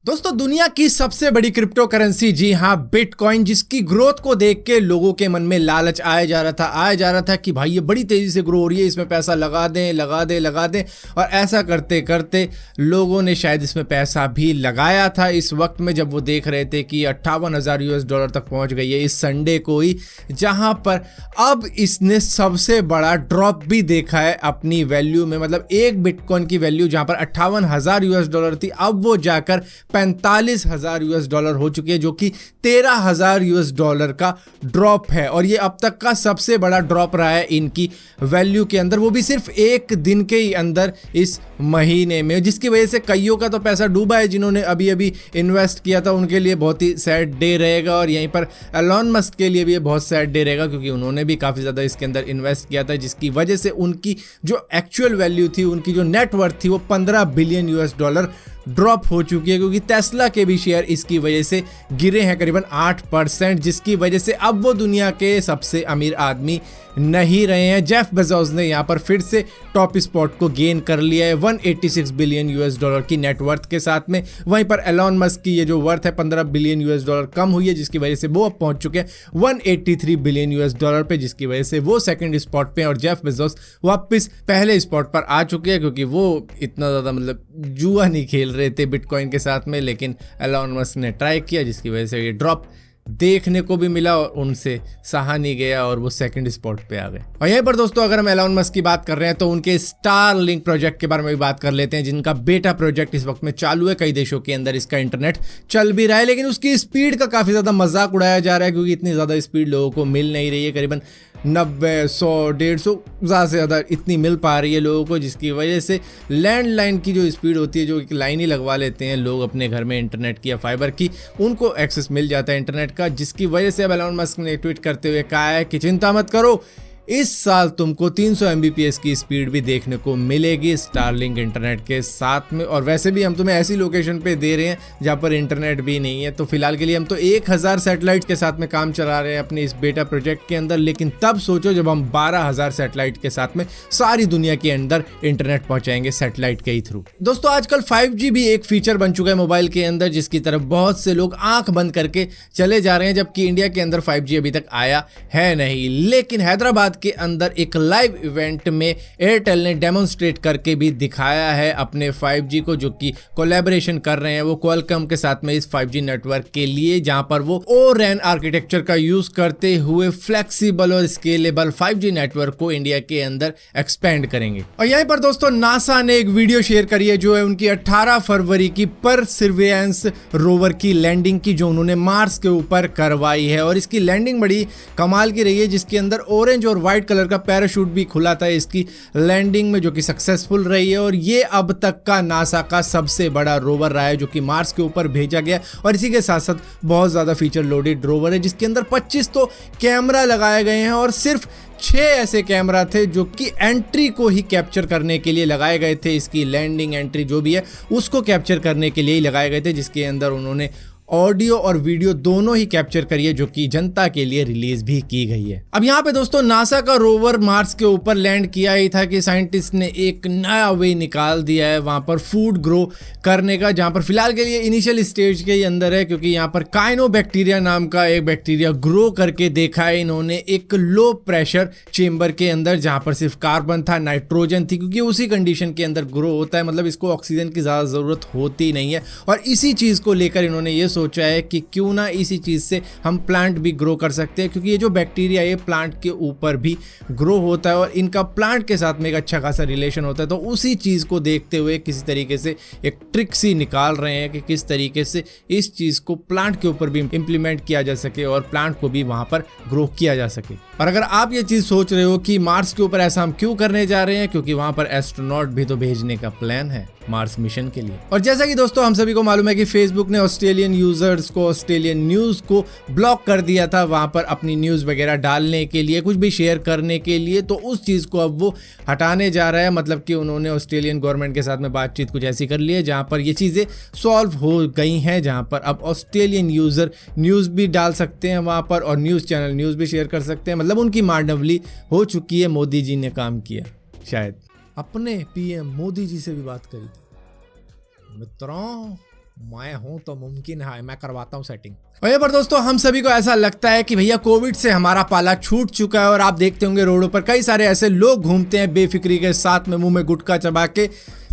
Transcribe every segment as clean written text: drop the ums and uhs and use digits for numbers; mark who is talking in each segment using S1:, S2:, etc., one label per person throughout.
S1: दोस्तों दुनिया की सबसे बड़ी क्रिप्टो करेंसी, जी हाँ बिटकॉइन, जिसकी ग्रोथ को देख के लोगों के मन में लालच आया जा रहा था कि भाई ये बड़ी तेजी से ग्रो हो रही है, इसमें पैसा लगा दें। और ऐसा करते करते लोगों ने शायद इसमें पैसा भी लगाया था इस वक्त में, जब वो देख रहे थे कि $58,000 तक पहुंच गई है इस संडे को ही, जहां पर अब इसने सबसे बड़ा ड्रॉप भी देखा है अपनी वैल्यू में। मतलब एक बिटकॉइन की वैल्यू जहां पर $58,000 थी, अब वो जाकर $45,000 हो चुकी है, जो कि $13,000 का ड्रॉप है। और ये अब तक का सबसे बड़ा ड्रॉप रहा है इनकी वैल्यू के अंदर, वो भी सिर्फ एक दिन के ही अंदर इस महीने में, जिसकी वजह से कईयों का तो पैसा डूबा है। जिन्होंने अभी अभी इन्वेस्ट किया था उनके लिए बहुत ही सैड डे रहेगा, और यहीं पर एलॉन मस्क के लिए भी ये बहुत सैड डे रहेगा, क्योंकि उन्होंने भी काफ़ी ज़्यादा इसके अंदर इन्वेस्ट किया था, जिसकी वजह से उनकी जो एक्चुअल वैल्यू थी, उनकी जो नेटवर्थ थी, वो $15 बिलियन ड्रॉप हो चुकी है। क्योंकि टेस्ला के भी शेयर इसकी वजह से गिरे हैं करीबन 8%, जिसकी वजह से अब वो दुनिया के सबसे अमीर आदमी नहीं रहे हैं। जेफ बेजोस ने यहाँ पर फिर से टॉप स्पॉट को गेन कर लिया है $186 बिलियन की नेटवर्थ के साथ में। वहीं पर एलॉन मस्क की ये जो वर्थ है $15 बिलियन कम हुई है, जिसकी वजह से वो अब पहुंच चुके हैं $183 बिलियन पे, जिसकी वजह से वो सेकंड स्पॉट पे, और जेफ बेजोस वापस पहले स्पॉट पर आ चुके हैं, क्योंकि वो इतना ज़्यादा मतलब जुआ नहीं खेल रहे थे बिटकॉइन के साथ में, लेकिन एलॉन मस्क ने ट्राई किया, जिसकी वजह से ये ड्रॉप देखने को भी मिला और उनसे सहा नहीं गया और वो सेकंड स्पॉट पे आ गए। और यहीं पर दोस्तों अगर हम एलॉन मस्क की बात कर रहे हैं तो उनके स्टारलिंक प्रोजेक्ट के बारे में भी बात कर लेते हैं, जिनका बेटा प्रोजेक्ट इस वक्त में चालू है। कई देशों के अंदर इसका इंटरनेट चल भी रहा है, लेकिन उसकी स्पीड का काफ़ी ज़्यादा मजाक उड़ाया जा रहा है, क्योंकि इतनी ज़्यादा स्पीड लोगों को मिल नहीं रही है। करीबन 90, 100, 150 ज़्यादा से ज़्यादा इतनी मिल पा रही है लोगों को, जिसकी वजह से लैंडलाइन की जो स्पीड होती है, जो एक लाइन ही लगवा लेते हैं लोग अपने घर में इंटरनेट की या फाइबर की, उनको एक्सेस मिल जाता है इंटरनेट का, जिसकी वजह से अब एलॉन मस्क ने ट्वीट करते हुए कहा है कि चिंता मत करो, इस साल तुमको 300 Mbps की स्पीड भी देखने को मिलेगी स्टारलिंक इंटरनेट के साथ में। और वैसे भी हम तुम्हें ऐसी लोकेशन पे दे रहे हैं जहाँ पर इंटरनेट भी नहीं है। तो फिलहाल के लिए हम तो 1000 सैटेलाइट के साथ में काम चला रहे हैं अपने इस बेटा प्रोजेक्ट के अंदर, लेकिन तब सोचो जब हम 12,000 सैटेलाइट के साथ में सारी दुनिया के अंदर इंटरनेट पहुंचाएंगे सैटेलाइट के ही थ्रू। दोस्तों आजकल 5G भी एक फीचर बन चुका है मोबाइल के अंदर, जिसकी तरफ बहुत से लोग आंख बंद करके चले जा रहे हैं, जबकि इंडिया के अंदर 5G अभी तक आया है नहीं। लेकिन हैदराबाद के अंदर एक लाइव इवेंट में एयरटेल ने डेमोन्स्ट्रेट करके भी दिखाया है अपने 5G को, जो कि कोलैबोरेशन कर रहे हैं वो क्वालकॉम के साथ में इस 5G नेटवर्क के लिए, जहां पर वो O-RAN आर्किटेक्चर का यूज करते हुए फ्लेक्सिबल और स्केलेबल 5G नेटवर्क को इंडिया के अंदर एक्सपेंड करेंगे। और यहीं पर दोस्तों नासा ने एक वीडियो शेयर करी है, जो है उनकी 18 फरवरी की परसिवियरेंस रोवर की लैंडिंग की, जो उन्होंने मार्स के ऊपर करवाई है। और इसकी लैंडिंग बड़ी कमाल की रही है, जिसके अंदर ऑरेंज और व्हाइट कलर का पैराशूट भी खुला था इसकी लैंडिंग में, जो कि सक्सेसफुल रही है। और ये अब तक का नासा का सबसे बड़ा रोवर रहा है, जो कि मार्स के ऊपर भेजा गया। और इसी के साथ साथ बहुत ज्यादा फीचर लोडेड रोवर है, जिसके अंदर 25 तो कैमरा लगाए गए हैं, और सिर्फ 6 ऐसे कैमरा थे जो कि एंट्री को ही कैप्चर करने के लिए लगाए गए थे। इसकी लैंडिंग एंट्री जो भी है उसको कैप्चर करने के लिए ही लगाए गए थे, जिसके अंदर उन्होंने ऑडियो और वीडियो दोनों ही कैप्चर करी है, जो कि जनता के लिए रिलीज भी की गई है। अब यहाँ पे दोस्तों नासा का रोवर मार्स के ऊपर लैंड किया ही था कि साइंटिस्ट ने एक नया वे निकाल दिया है वहां पर फूड ग्रो करने का, जहां पर फिलहाल के लिए इनिशियल स्टेज के ही अंदर है, क्योंकि यहाँ पर काइनोबैक्टीरिया नाम का एक बैक्टीरिया ग्रो करके देखा है इन्होंने एक लो प्रेशर चेम्बर के अंदर, जहां पर सिर्फ कार्बन था, नाइट्रोजन थी, क्योंकि उसी कंडीशन के अंदर ग्रो होता है। मतलब इसको ऑक्सीजन की ज्यादा जरूरत होती नहीं है। और इसी चीज को लेकर इन्होंने ये सोचा है कि क्यों ना इसी चीज से हम प्लांट भी ग्रो कर सकते हैं, क्योंकि ये जो बैक्टीरिया ये प्लांट के ऊपर भी ग्रो होता है और इनका प्लांट के साथ में एक अच्छा खासा रिलेशन होता है। तो उसी चीज को देखते हुए किसी तरीके से एक ट्रिक सी निकाल रहे हैं कि किस तरीके से इस चीज को प्लांट के ऊपर भी इंप्लीमेंट किया जा सके और प्लांट को भी वहां पर ग्रो किया जा सके। और अगर आप ये चीज सोच रहे हो कि मार्स के ऊपर ऐसा हम क्यों करने जा रहे हैं, क्योंकि वहां पर एस्ट्रोनॉट भी तो भेजने का प्लान है मार्स मिशन के लिए। और जैसा कि दोस्तों हम सभी को मालूम है कि फेसबुक ने ऑस्ट्रेलियन यूजर्स को, ऑस्ट्रेलियन न्यूज को ब्लॉक कर दिया था वहां पर अपनी न्यूज वगैरह डालने के लिए, कुछ भी शेयर करने के लिए। तो उस चीज को अब वो हटाने जा रहा है। मतलब कि उन्होंने ऑस्ट्रेलियन गवर्नमेंट के साथ में बातचीत कुछ ऐसी कर ली है जहां पर ये चीजें सॉल्व हो गई हैं, जहां पर अब ऑस्ट्रेलियन यूजर न्यूज भी डाल सकते हैं वहां पर, और न्यूज चैनल न्यूज भी शेयर कर सकते हैं। मतलब उनकी मांडवली हो चुकी है। मोदी जी ने काम किया, शायद अपने पीएम मोदी जी से भी बात करी थी। मित्रों मैं हूं तो मुमकिन है, मैं करवाता हूं सेटिंग। और ये पर दोस्तों हम सभी को ऐसा लगता है कि भैया कोविड से हमारा पाला छूट चुका है, और आप देखते होंगे रोडों पर कई सारे ऐसे लोग घूमते हैं बेफिक्री के साथ में, मुंह में गुटखा चबा के,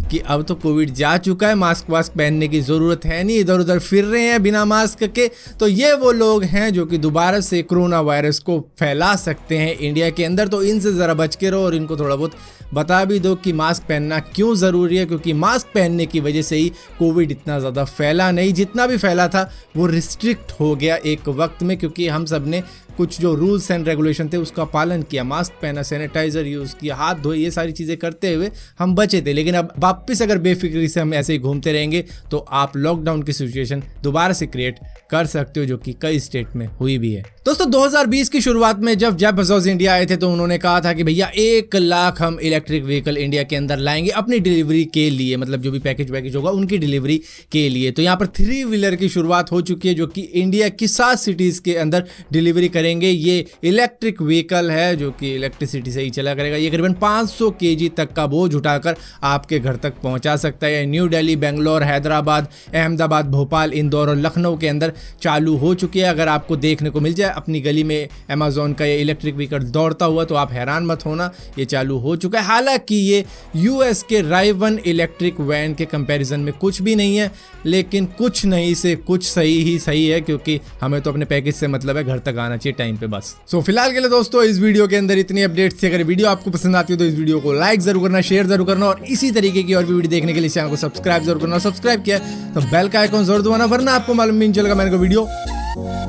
S1: कि अब तो कोविड जा चुका है, मास्क वास्क पहनने की जरूरत है नहीं, इधर उधर फिर रहे हैं बिना मास्क के। तो ये वो लोग हैं जो कि दोबारा से कोरोना वायरस को फैला सकते हैं इंडिया के अंदर। तो इनसे ज़रा बच के रहो और इनको थोड़ा बहुत बता भी दो कि मास्क पहनना क्यों ज़रूरी है, क्योंकि मास्क पहनने की वजह से ही कोविड इतना ज़्यादा फैला नहीं, जितना भी फैला था वो रिस्ट्रिक्ट हो गया एक वक्त में, क्योंकि हम सब ने कुछ जो रूल्स एंड रेगुलेशन थे उसका पालन किया, मास्क पहना, सैनिटाइजर यूज़ किया, हाथ धोए, ये सारी चीज़ें करते हुए हम बचे थे। लेकिन अब वापस अगर बेफिक्री से हम ऐसे ही घूमते रहेंगे तो आप लॉकडाउन की सिचुएशन दोबारा से क्रिएट कर सकते हो, जो कि कई स्टेट में हुई भी है। दोस्तों 2020 की शुरुआत में जब जेफ बेजोस इंडिया आए थे तो उन्होंने कहा था कि भैया 1 लाख हम इलेक्ट्रिक व्हीकल इंडिया के अंदर लाएंगे अपनी डिलीवरी के लिए, मतलब जो भी पैकेज होगा उनकी डिलीवरी के लिए। तो यहाँ पर 3 व्हीलर की शुरुआत हो चुकी है, जो कि इंडिया की 7 सिटीज़ के अंदर डिलीवरी करेंगे। ये इलेक्ट्रिक व्हीकल है जो कि इलेक्ट्रिसिटी से ही चला करेगा। ये करीबन 500 kg तक का बोझ उठाकर आपके घर तक पहुँचा सकता है। न्यू दिल्ली, बेंगलोर, हैदराबाद, अहमदाबाद, भोपाल, इंदौर और लखनऊ के अंदर चालू हो चुकी है। अगर आपको देखने को मिल जाए अपनी गली में अमेजोन का ये इलेक्ट्रिक व्हीकल दौड़ता हुआ तो आप हैरान मत होना, ये चालू हो चुका है। हालांकि ये यूएस के राइवन इलेक्ट्रिक वैन के कंपैरिजन में कुछ भी नहीं है, लेकिन कुछ नहीं से कुछ सही ही सही है, क्योंकि हमें तो अपने पैकेज से मतलब है, घर तक आना चाहिए टाइम पे बस। सो फिलहाल के लिए दोस्तों इस वीडियो के अंदर इतनी अपडेट्स थी। अगर वीडियो आपको पसंद आती है तो इस वीडियो को लाइक जरूर करना, शेयर जरूर करना, और इसी तरीके की और भी वीडियो देखने के लिए चैनल को सब्सक्राइब जरूर करना। सब्सक्राइब किया तो बेल का आइकॉन जरूर दबाना, वरना आपको मालूम भी नहीं चलेगा मैंने को वीडियो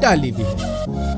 S1: डाली भी है।